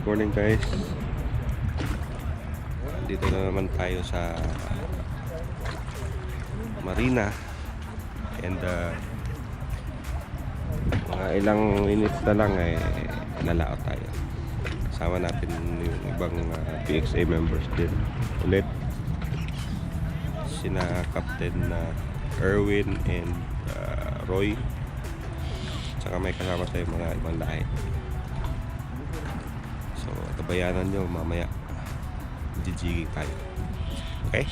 Good morning guys. Dito na naman tayo sa Marina. And mga ilang minutes na lang nalaot tayo. Kasama natin yung ibang PXA members din ulit. Sina Captain Erwin and Roy. Tsaka may kasama tayo mga ibang lahi. So, tabayanan nyo mamaya. Jigging tayo. Okay?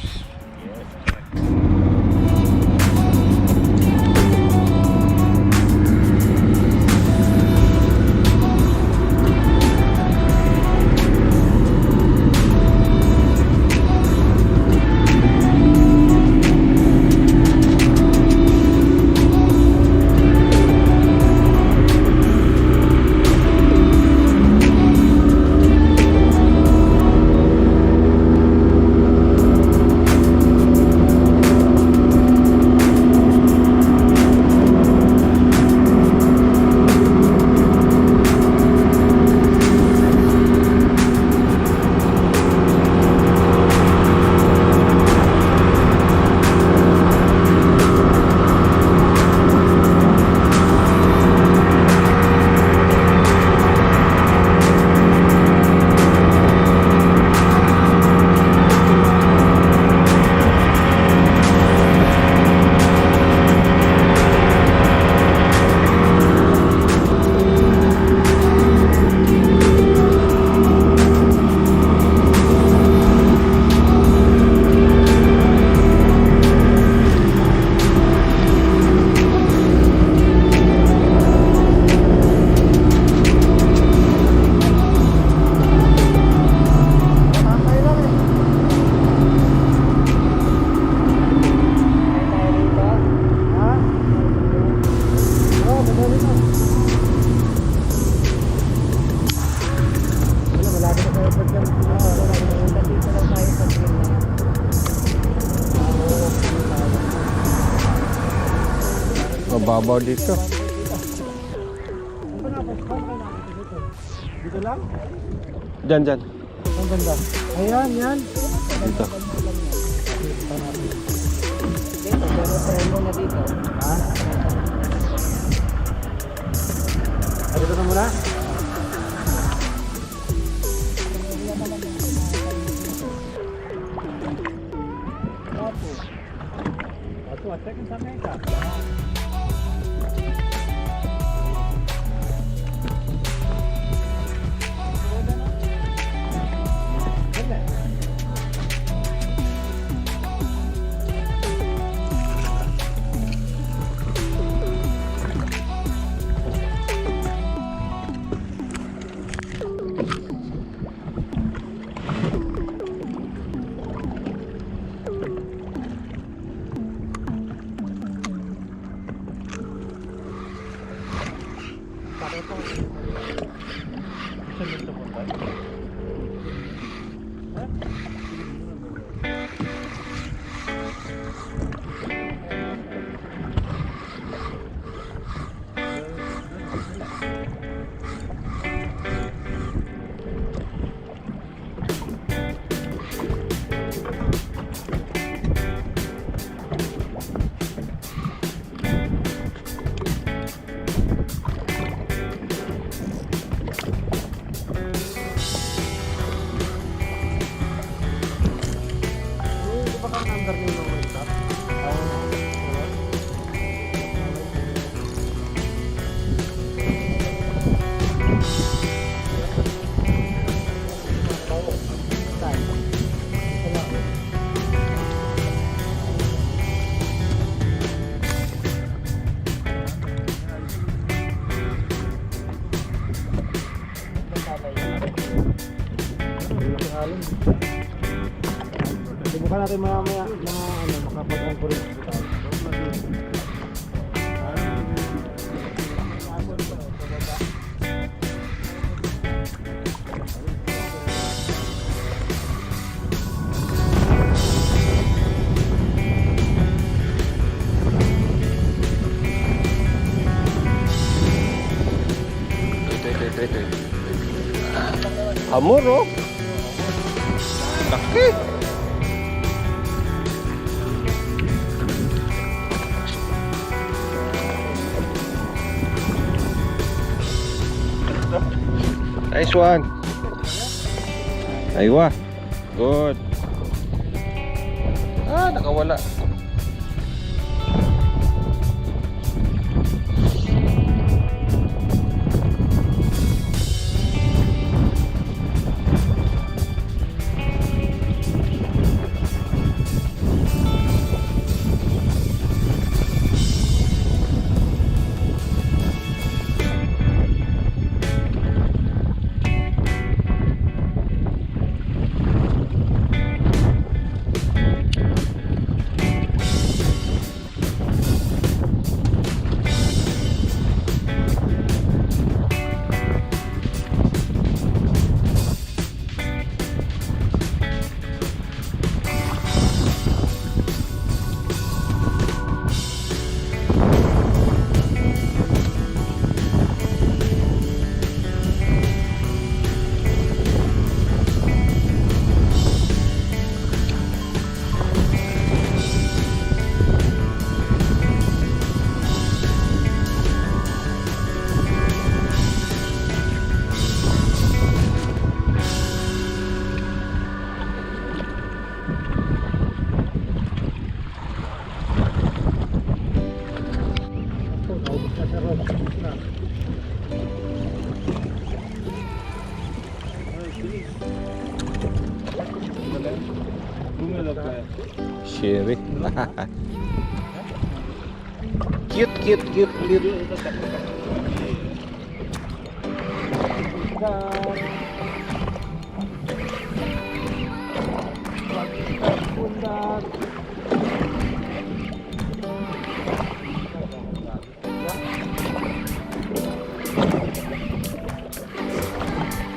Mababaw dito. Dito lang? Dyan. Ang ganda. Ayan, yan. Dito. Dito, pero preno na dito. Ha? Dito na muna? Ato, atek ang samay ka. Subukan natin mamaya na makapag-anchorage dito. Ito. Amor, oh. Laki. Nice one. Aywa. Good. Ah, nakawala. Sherry. Cute, cute, cute, cute.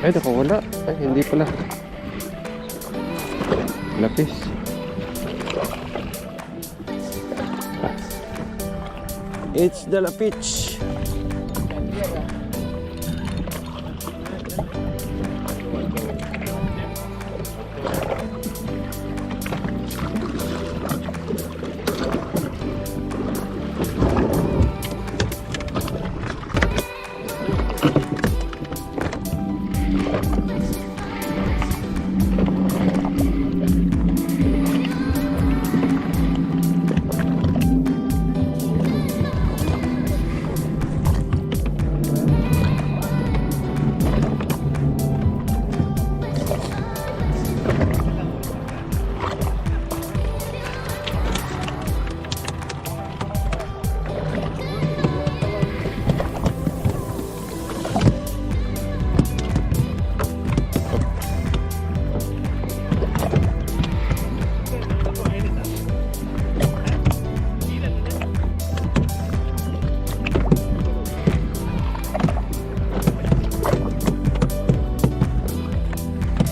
Ay, nakawala. Ay, hindi pala. Lapis. It's the lapis.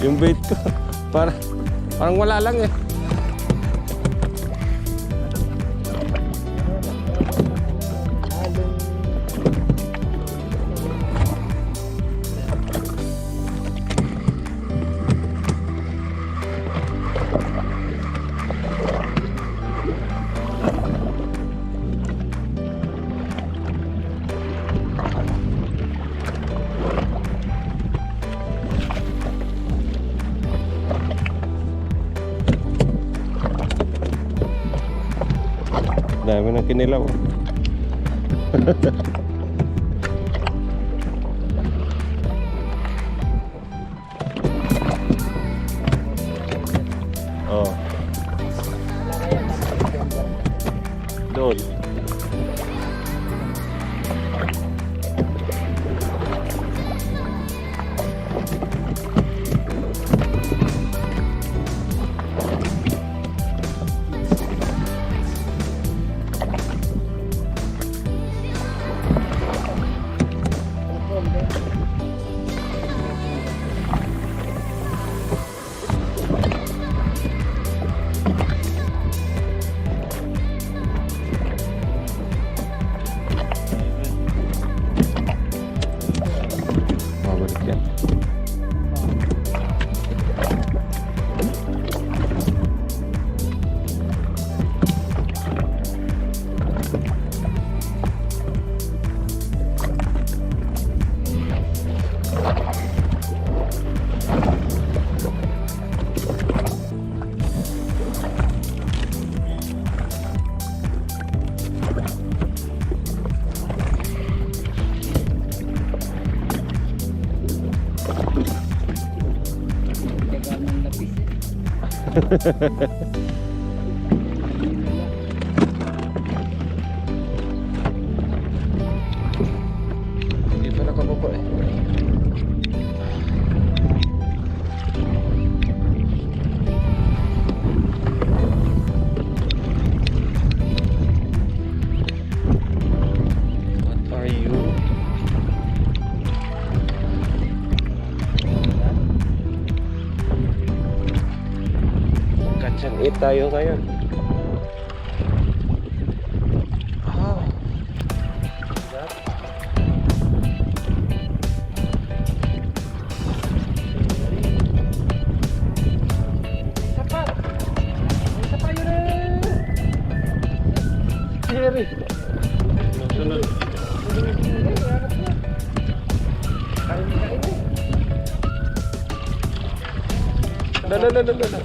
Yung bait ko, parang wala lang eh. Dami ng kinilaw. Oh. Doon. Dito nakababa eh. What are you? Catch and eat tayo ngayon. Ah. Jerry. Sunod. Lala.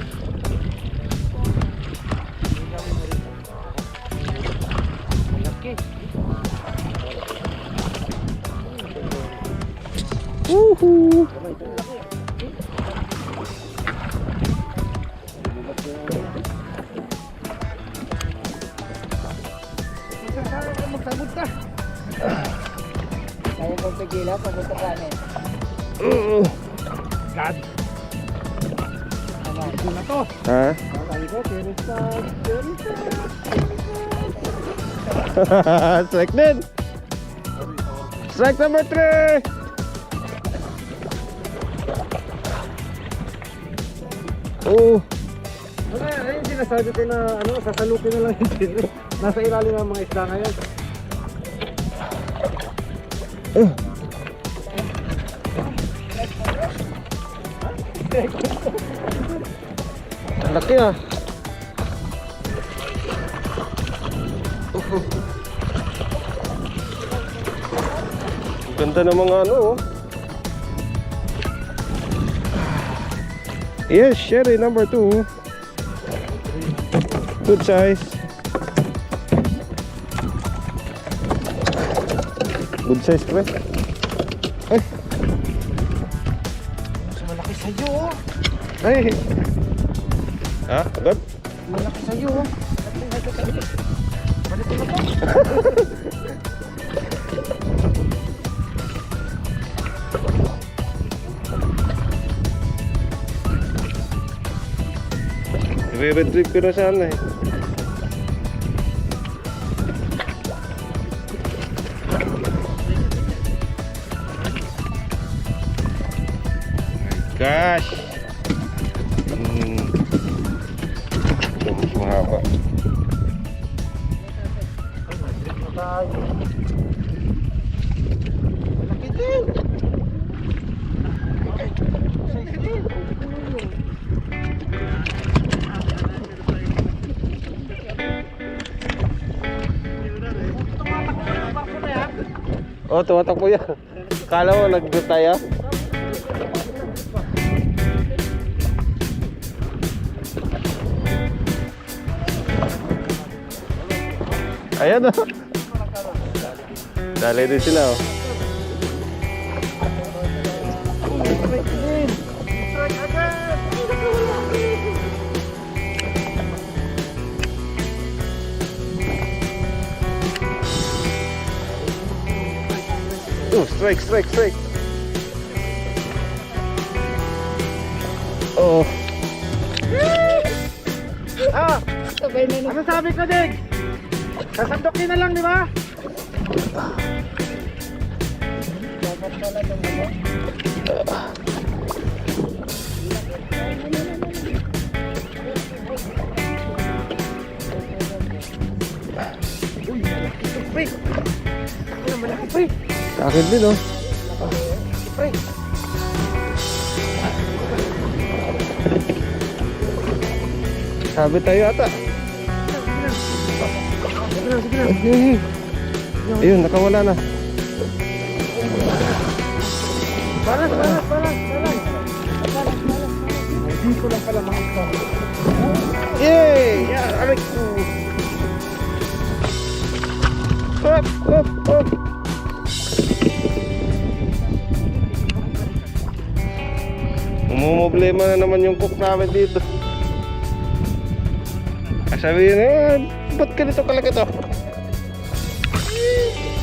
Woohoo! Magsabot ka. Kaya kong pagkila, papunta ka na God. Ano, ito na to. Ha? Sabi ko, teristag. Strike din! Strike number 3! Oh! Ayun sinasabi ko na ano, sasalukin na lang yung Jerry. Nasa ilalim ng mga isda ngayon. Ang laki ah! Ang ganda ng mga ano oh. Yes, Sherry number 2. Good size. Good size pre. Ay. Mas malaki sa'yo oh. Ay. Ha? Agad? Malaki sa'yo oh. Balik ko na to. Re-retrieve ko na sana eh. Gosh! Mas mahaba. Malaki din. Oh, tumatakbo yan. Kala mo nag-tayo? Ayan oh. Dali din sila oh. Strike. Oh. Ah! Ano sabi ko, Dig? Sasandokin na lang, di ba? Dapat pala itong ano. Uy, malaki ito, pre. Ano, malaki, pre. Akin din oh. Pre. Sabi tayo ata. Sige na. Ay. Ayun, nakawala na. Balas. Hindi ko lang pala makita. Yay! Yeah, aray ko. Up. Umumblema na naman yung cook namin dito. Sabihin na yan, ba't ganito kalaga to?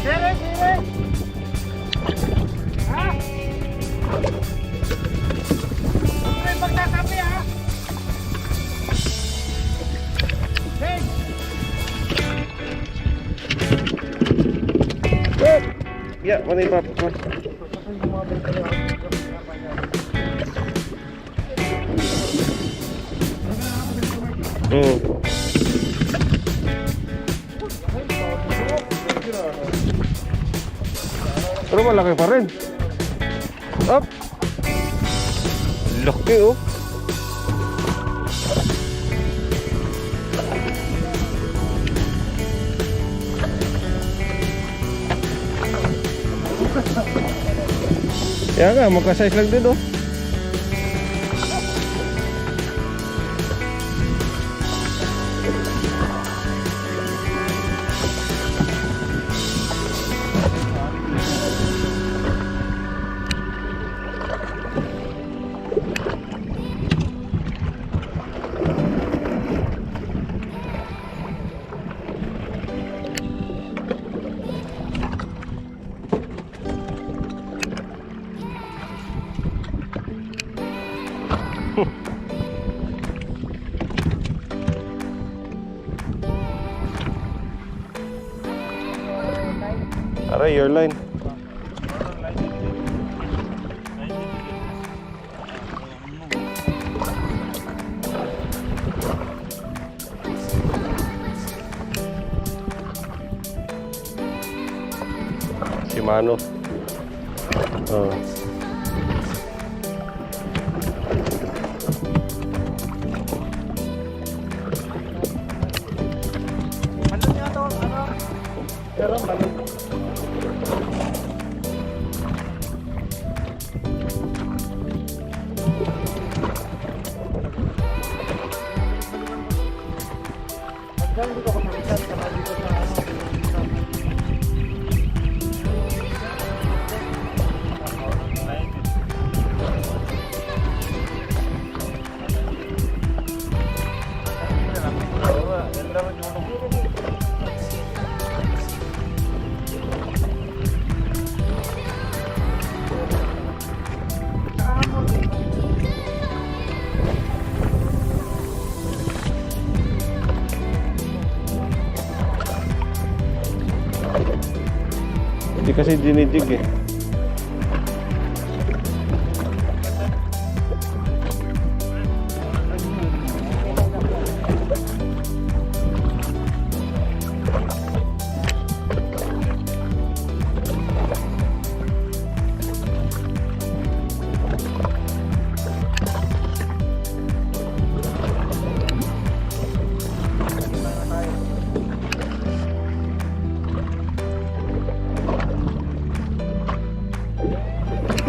Sire! Ha? Huwag mo yung pagsasabi ha? Hey! Yeah, mana yung papa ko? Pero malaki pa rin. Up. Laki oh. Kaya nga, magka-size lang din oh. Aray, your line. Shimano. Oh. Balon niya to, ano? Pero balon. Pagka dito ako nakita, saka dito sa ano. Hindi kasi dinijig eh.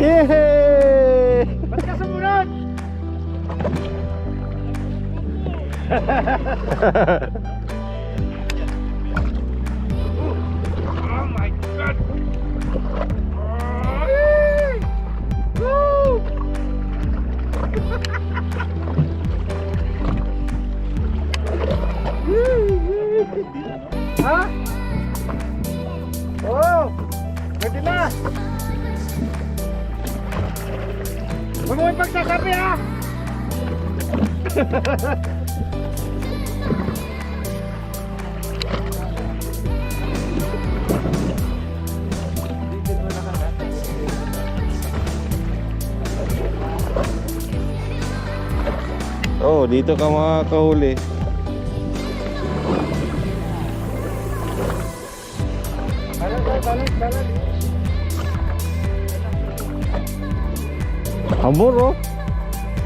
Yehey! Ba't ka sumunod? Oh my God! Woo! Ha? Oh! Pwede na! Huwag mo yung pagsasabi ha! Oh, dito ka makakahuli. Balon. Hamor oh.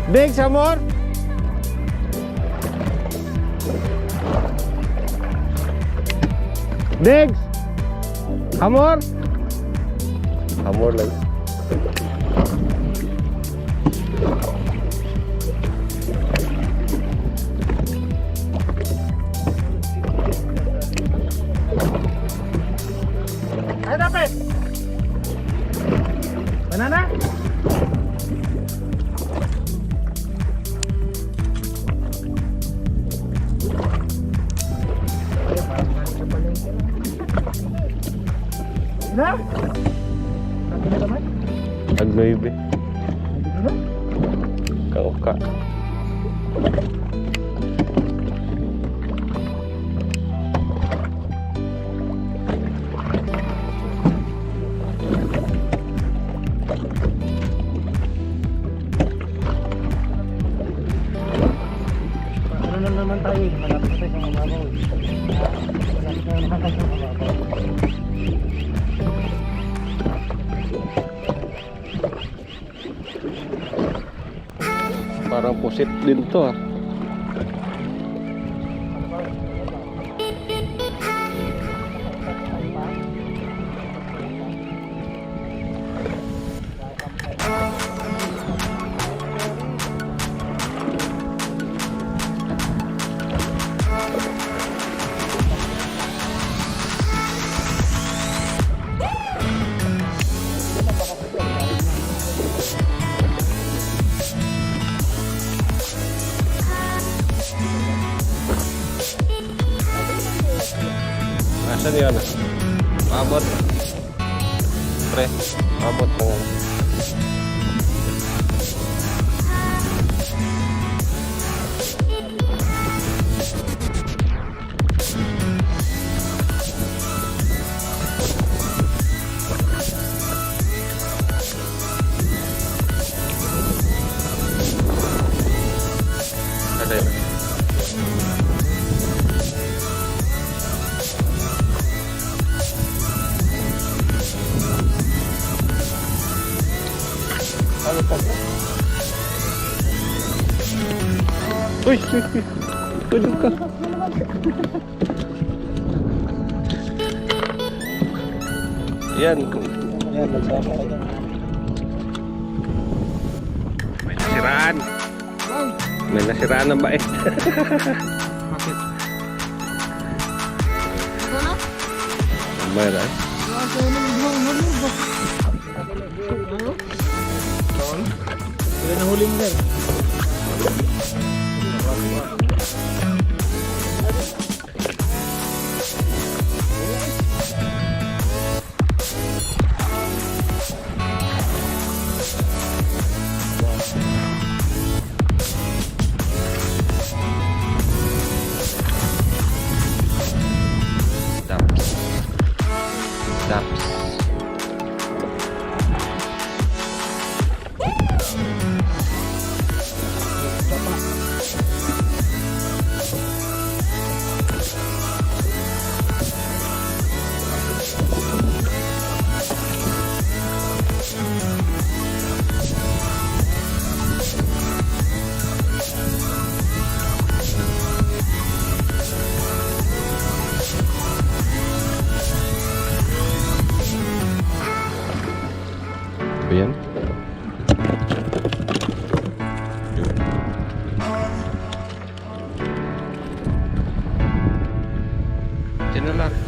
Degs, hamor. Degs. Hamor. Hamor lang. Ay, dapat! Banana? Na? Ano na naman? Ang 9. Ano na? Kauka. Ano na naman tayo eh? Malapit na tayo sa mababaw eh. Malapit na naman tayo sa mababaw. Parang pusit din to ah. Nasaan yan? Abot. Pre, abot mo. Ada ya? Uy, tulog ka. Yan. Ayan, nagsama ka dyan. May nasiraan. May nasiraan ng bait. Bakit? Mayroon. Kaya nahuli mo yan. Daps. Daps. Ayan. Diyan na lang.